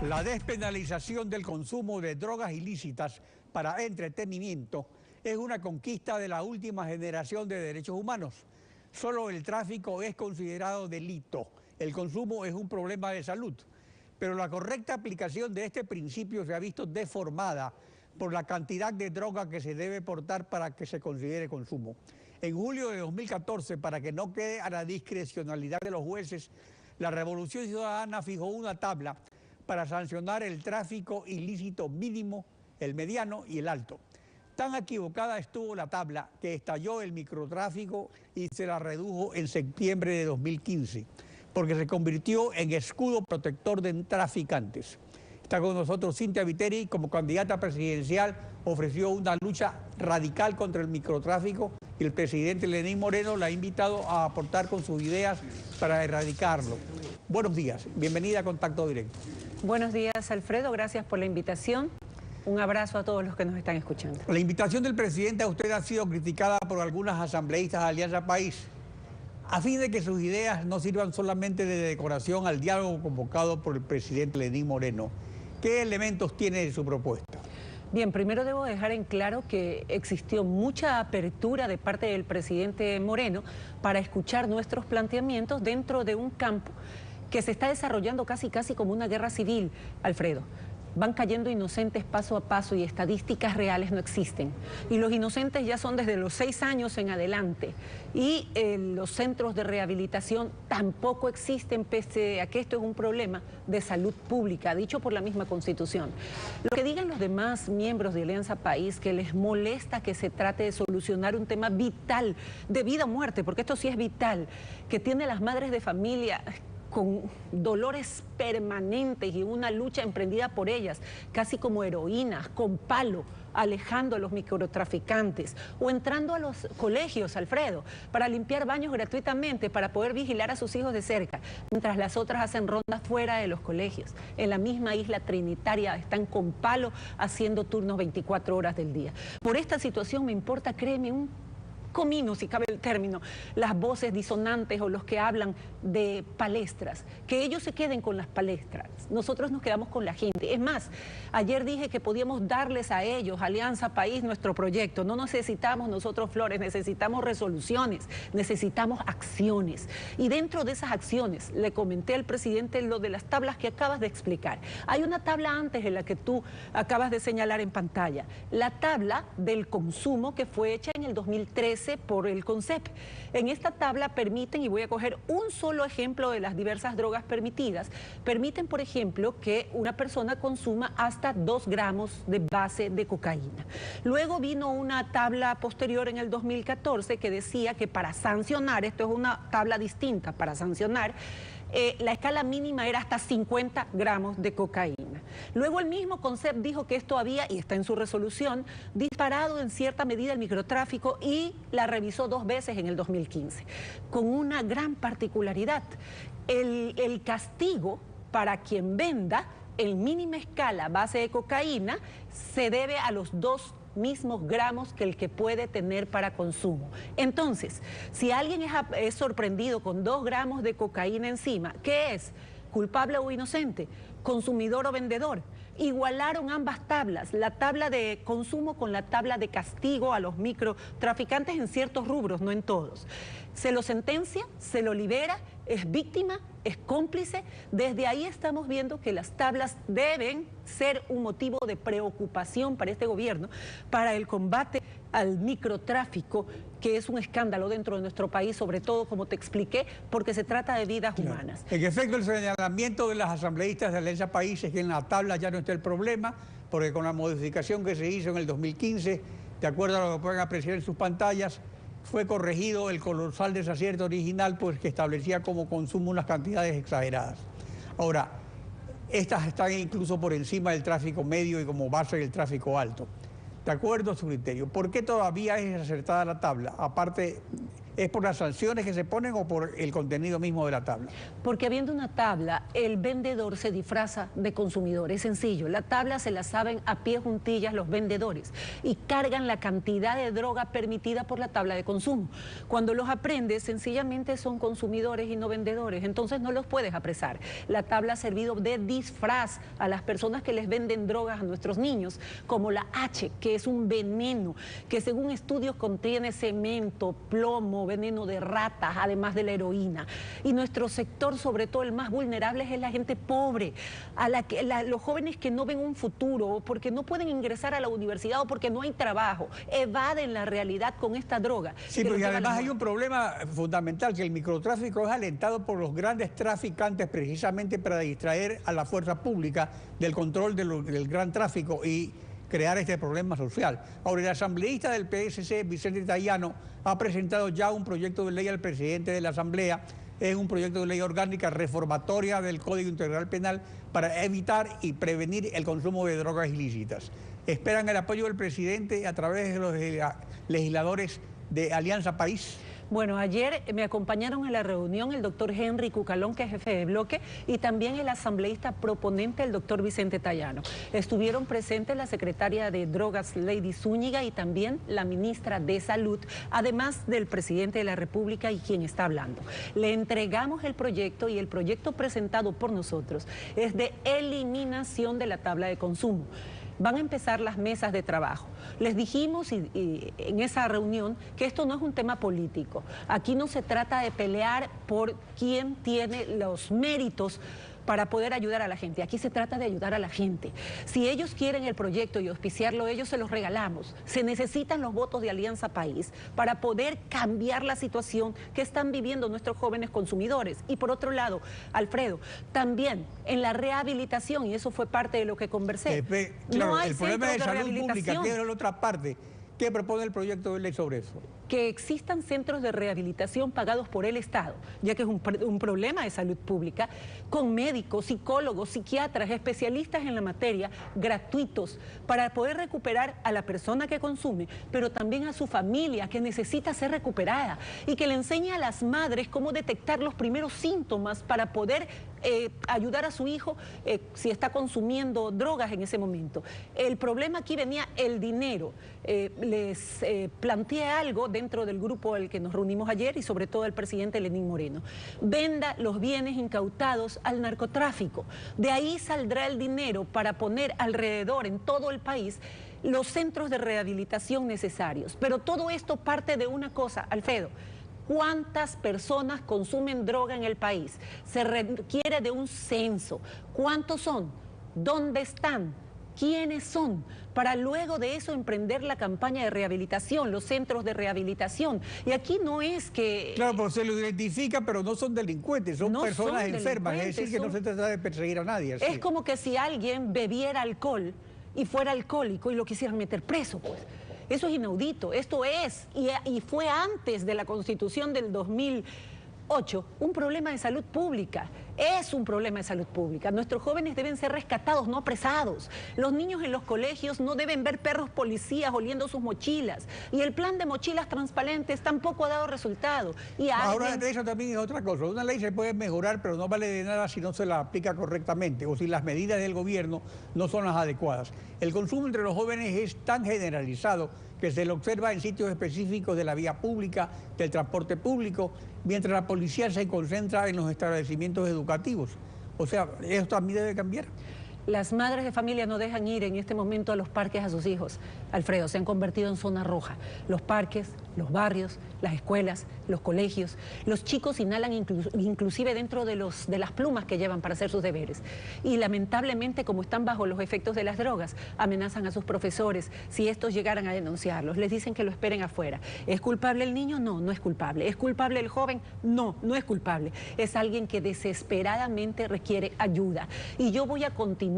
La despenalización del consumo de drogas ilícitas para entretenimiento es una conquista de la última generación de derechos humanos. Solo el tráfico es considerado delito. El consumo es un problema de salud. Pero la correcta aplicación de este principio se ha visto deformada por la cantidad de droga que se debe portar para que se considere consumo. En julio de 2014, para que no quede a la discrecionalidad de los jueces, la Revolución Ciudadana fijó una tabla para sancionar el tráfico ilícito mínimo, el mediano y el alto. Tan equivocada estuvo la tabla que estalló el microtráfico y se la redujo en septiembre de 2015, porque se convirtió en escudo protector de traficantes. Está con nosotros Cynthia Viteri, como candidata presidencial, ofreció una lucha radical contra el microtráfico y el presidente Lenín Moreno la ha invitado a aportar con sus ideas para erradicarlo. Buenos días, bienvenida a Contacto Directo. Buenos días, Alfredo, gracias por la invitación. Un abrazo a todos los que nos están escuchando. La invitación del presidente a usted ha sido criticada por algunas asambleístas de Alianza País, a fin de que sus ideas no sirvan solamente de decoración al diálogo convocado por el presidente Lenín Moreno. ¿Qué elementos tiene de su propuesta? Bien, primero debo dejar en claro que existió mucha apertura de parte del presidente Moreno para escuchar nuestros planteamientos dentro de un campo que se está desarrollando casi como una guerra civil, Alfredo. Van cayendo inocentes paso a paso y estadísticas reales no existen. Y los inocentes ya son desde los 6 años en adelante. Y los centros de rehabilitación tampoco existen, pese a que esto es un problema de salud pública, dicho por la misma Constitución. Lo que digan los demás miembros de Alianza País, que les molesta que se trate de solucionar un tema vital, de vida o muerte, porque esto sí es vital, que tiene las madres de familia con dolores permanentes y una lucha emprendida por ellas, casi como heroínas, con palo, alejando a los microtraficantes, o entrando a los colegios, Alfredo, para limpiar baños gratuitamente, para poder vigilar a sus hijos de cerca, mientras las otras hacen rondas fuera de los colegios. En la misma isla Trinitaria están con palo haciendo turnos 24 horas del día. Por esta situación me importa, créeme, un comino, si cabe el término, las voces disonantes o los que hablan de palestras, que ellos se queden con las palestras, nosotros nos quedamos con la gente. Es más, ayer dije que podíamos darles a ellos, Alianza País, nuestro proyecto. No necesitamos nosotros flores, necesitamos resoluciones, necesitamos acciones. Y dentro de esas acciones, le comenté al presidente lo de las tablas que acabas de explicar. Hay una tabla antes de la que tú acabas de señalar en pantalla, la tabla del consumo que fue hecha en el 2013 por el CONCEP. En esta tabla permiten, y voy a coger un solo ejemplo de las diversas drogas permitidas, permiten, por ejemplo, que una persona consuma hasta 2 gramos de base de cocaína. Luego vino una tabla posterior en el 2014 que decía que para sancionar, esto es una tabla distinta, para sancionar, la escala mínima era hasta 50 gramos de cocaína. Luego el mismo CONCEP dijo que esto había, y está en su resolución, disparado en cierta medida el microtráfico y la revisó 2 veces en el 2015, con una gran particularidad. El castigo para quien venda en mínima escala base de cocaína se debe a los 2 mismos gramos que el que puede tener para consumo. Entonces, si alguien es sorprendido con 2 gramos de cocaína encima, ¿qué es? ¿Culpable o inocente? ¿Consumidor o vendedor? Igualaron ambas tablas, la tabla de consumo con la tabla de castigo a los microtraficantes en ciertos rubros, no en todos. Se lo sentencia, se lo libera, es víctima, es cómplice. Desde ahí estamos viendo que las tablas deben ser un motivo de preocupación para este gobierno, para el combate al microtráfico, que es un escándalo dentro de nuestro país, sobre todo, como te expliqué, porque se trata de vidas humanas. En efecto, el señalamiento de las asambleístas de Alianza País es que en la tabla ya no está el problema, porque con la modificación que se hizo en el 2015, de acuerdo a lo que pueden apreciar en sus pantallas, fue corregido el colosal desacierto original, pues que establecía como consumo unas cantidades exageradas. Ahora, estas están incluso por encima del tráfico medio y como base del tráfico alto. De acuerdo a su criterio, ¿por qué todavía es acertada la tabla? Aparte ¿Es por las sanciones que se ponen o por el contenido mismo de la tabla? Porque habiendo una tabla, el vendedor se disfraza de consumidor. Es sencillo, la tabla se la saben a pie juntillas los vendedores y cargan la cantidad de droga permitida por la tabla de consumo. Cuando los aprendes, sencillamente son consumidores y no vendedores, entonces no los puedes apresar. La tabla ha servido de disfraz a las personas que les venden drogas a nuestros niños, como la H, que es un veneno que según estudios contiene cemento, plomo, veneno de ratas, además de la heroína. Y nuestro sector, sobre todo el más vulnerable, es la gente pobre, los jóvenes que no ven un futuro, porque no pueden ingresar a la universidad o porque no hay trabajo, evaden la realidad con esta droga. Sí, pero además hay un problema fundamental, que el microtráfico es alentado por los grandes traficantes precisamente para distraer a la fuerza pública del control del gran tráfico y crear este problema social. Ahora, el asambleísta del PSC, Vicente Tayano, ha presentado ya un proyecto de ley al presidente de la Asamblea. Es un proyecto de ley orgánica reformatoria del Código Integral Penal para evitar y prevenir el consumo de drogas ilícitas. Esperan el apoyo del presidente a través de los legisladores de Alianza País. Bueno, ayer me acompañaron en la reunión el doctor Henry Cucalón, que es jefe de bloque, y también el asambleísta proponente, el doctor Vicente Tayano. Estuvieron presentes la secretaria de Drogas, Lady Zúñiga, y también la ministra de Salud, además del presidente de la República y quien está hablando. Le entregamos el proyecto y el proyecto presentado por nosotros es de eliminación de la tabla de consumo. Van a empezar las mesas de trabajo. Les dijimos en esa reunión que esto no es un tema político. Aquí no se trata de pelear por quién tiene los méritos para poder ayudar a la gente. Aquí se trata de ayudar a la gente. Si ellos quieren el proyecto y auspiciarlo, ellos se los regalamos. Se necesitan los votos de Alianza País para poder cambiar la situación que están viviendo nuestros jóvenes consumidores. Y por otro lado, Alfredo, también en la rehabilitación, y eso fue parte de lo que conversé. Claro, no hay el problema de salud pública, que es la otra parte. ¿Qué propone el proyecto de ley sobre eso? Que existan centros de rehabilitación pagados por el Estado, ya que es un problema de salud pública, con médicos, psicólogos, psiquiatras, especialistas en la materia, gratuitos, para poder recuperar a la persona que consume, pero también a su familia que necesita ser recuperada, y que le enseñe a las madres cómo detectar los primeros síntomas para poder ayudar a su hijo si está consumiendo drogas en ese momento. El problema aquí venía el dinero. Les planteé algo dentro del grupo al que nos reunimos ayer y sobre todo el presidente Lenín Moreno. Venda los bienes incautados al narcotráfico. De ahí saldrá el dinero para poner alrededor en todo el país los centros de rehabilitación necesarios. Pero todo esto parte de una cosa, Alfredo. ¿Cuántas personas consumen droga en el país? Se requiere de un censo. ¿Cuántos son? ¿Dónde están? ¿Quiénes son? Para luego de eso emprender la campaña de rehabilitación, los centros de rehabilitación. Y aquí no es que... Claro, pues se lo identifica, pero no son delincuentes, son personas enfermas. Es decir, que no se trata de perseguir a nadie. Es como que si alguien bebiera alcohol y fuera alcohólico y lo quisieran meter preso, pues. Eso es inaudito. Esto es, y fue antes de la Constitución del 2008, un problema de salud pública. Es un problema de salud pública. Nuestros jóvenes deben ser rescatados, no apresados. Los niños en los colegios no deben ver perros policías oliendo sus mochilas. Y el plan de mochilas transparentes tampoco ha dado resultado. Ahora, eso también es otra cosa. Una ley se puede mejorar, pero no vale de nada si no se la aplica correctamente o si las medidas del gobierno no son las adecuadas. El consumo entre los jóvenes es tan generalizado que se lo observa en sitios específicos de la vía pública, del transporte público, mientras la policía se concentra en los establecimientos educativos. O sea, eso también debe cambiar. Las madres de familia no dejan ir en este momento a los parques a sus hijos. Alfredo, se han convertido en zona roja. Los parques, los barrios, las escuelas, los colegios. Los chicos inhalan inclusive dentro de las plumas que llevan para hacer sus deberes. Y lamentablemente, como están bajo los efectos de las drogas, amenazan a sus profesores si estos llegaran a denunciarlos. Les dicen que lo esperen afuera. ¿Es culpable el niño? No, no es culpable. ¿Es culpable el joven? No, no es culpable. Es alguien que desesperadamente requiere ayuda. Y yo voy a continuar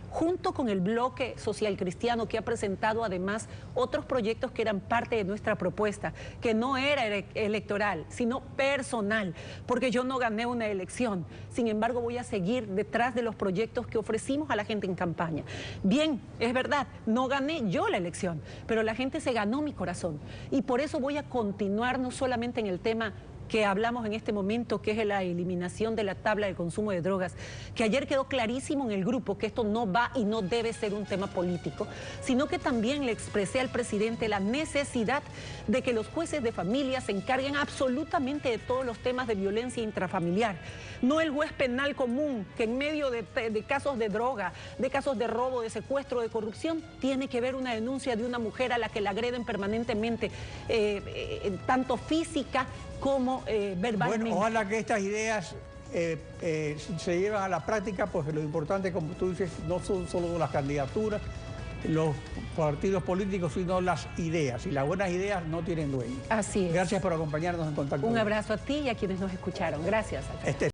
junto con el bloque social cristiano, que ha presentado además otros proyectos que eran parte de nuestra propuesta, que no era electoral, sino personal, porque yo no gané una elección. Sin embargo, voy a seguir detrás de los proyectos que ofrecimos a la gente en campaña. Bien, es verdad, no gané yo la elección, pero la gente se ganó mi corazón. Y por eso voy a continuar no solamente en el tema que hablamos en este momento, que es la eliminación de la tabla de consumo de drogas, que ayer quedó clarísimo en el grupo que esto no va y no debe ser un tema político, sino que también le expresé al presidente la necesidad de que los jueces de familia se encarguen absolutamente de todos los temas de violencia intrafamiliar. No el juez penal común, que en medio de casos de droga, de casos de robo, de secuestro, de corrupción, tiene que ver una denuncia de una mujer a la que la agreden permanentemente, tanto física como verbalmente. Bueno, ojalá que estas ideas se lleven a la práctica, porque lo importante, como tú dices, no son solo las candidaturas, los partidos políticos, sino las ideas. Y las buenas ideas no tienen dueño. Así es. Gracias por acompañarnos en Contacto. Un abrazo a ti y a quienes nos escucharon. Gracias, Alfredo.